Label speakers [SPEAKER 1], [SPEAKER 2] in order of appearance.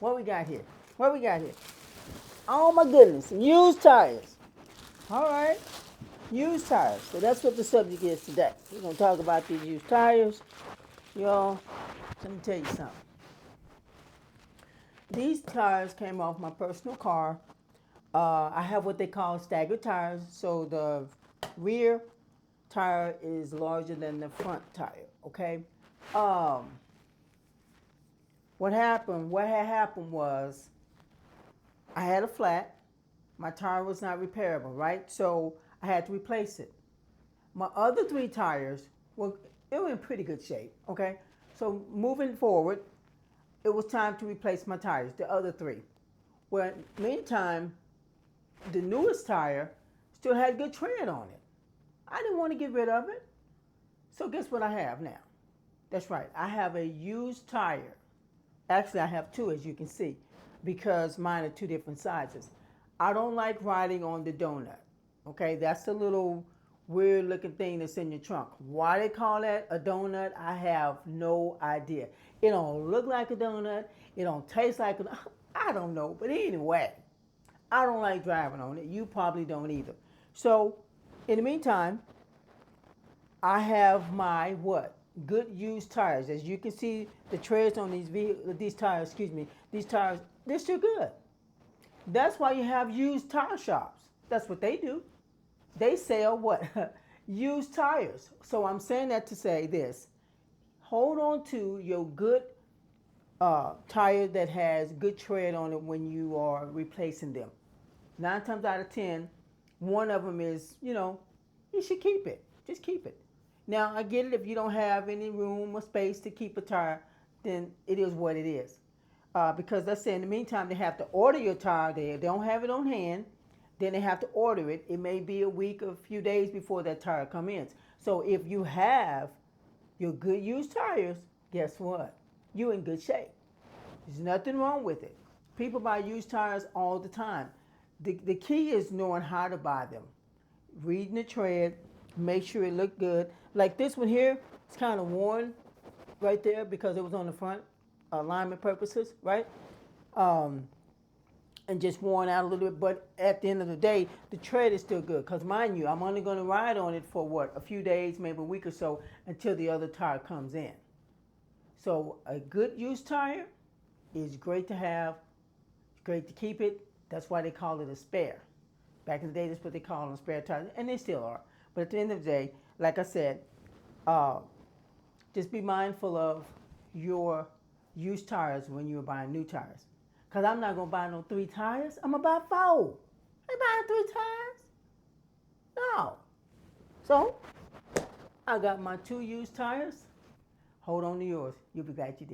[SPEAKER 1] What we got here? What we got here? Oh my goodness, used tires. All right, used tires. So that's what the subject is today. We're gonna talk about these used tires, y'all. Let me tell you something. These tires came off my personal car. I have what they call staggered tires, so the rear tire is larger than the front tire. Okay. Um, what happened? What had happened was I had a flat. My tire was not repairable, right? So I had to replace it. My other three tires were they were in pretty good shape. Okay. So moving forward, it was time to replace my tires, the other three. Well, meantime, the newest tire still had good tread on it. I didn't want to get rid of it. So guess what I have now? That's right. I have a used tire. Actually, I have two, as you can see, because mine are two different sizes. I don't like riding on the donut. Okay, that's the little weird looking thing that's in your trunk. Why they call that a donut, I have no idea. It don't look like a donut. It don't taste like a. I don't know. But anyway, I don't like driving on it. You probably don't either. So, in the meantime, I have my what? Good used tires. As you can see, the treads on these tires, these tires, they're still good. That's why you have used tire shops. That's what they do. They sell what? Used tires. So I'm saying that to say this. Hold on to your good tire that has good tread on it when you are replacing them. 9 times out of 10, one of them is, you should keep it. Just keep it. Now, I get it if you don't have any room or space to keep a tire, then it is what it is. Because let's say in the meantime, they have to order your tire there. They don't have it on hand. Then they have to order it. It may be a week or a few days before that tire comes in. So if you have your good used tires, guess what? You're in good shape. There's nothing wrong with it. People buy used tires all the time. The key is knowing how to buy them. Reading the tread, make sure it look good. Like this one here, it's kind of worn right there because it was on the front, alignment purposes, right? Um, and just worn out a little bit. But at the end of the day, the tread is still good. Because mind you, I'm only going to ride on it for what, a few days, maybe a week or so until the other tire comes in. So a good used tire is great to have. It's great to keep it. That's why they call it a spare. Back in the day, that's what they call them, spare tires, and they still are. But at the end of the day, like I said, uh, just be mindful of your used tires when you're buying new tires. Because I'm not going to buy no 3 tires. I'm going to buy 4. I ain't buying 3 tires. No. So, I got my 2 used tires. Hold on to yours. You'll be glad you did.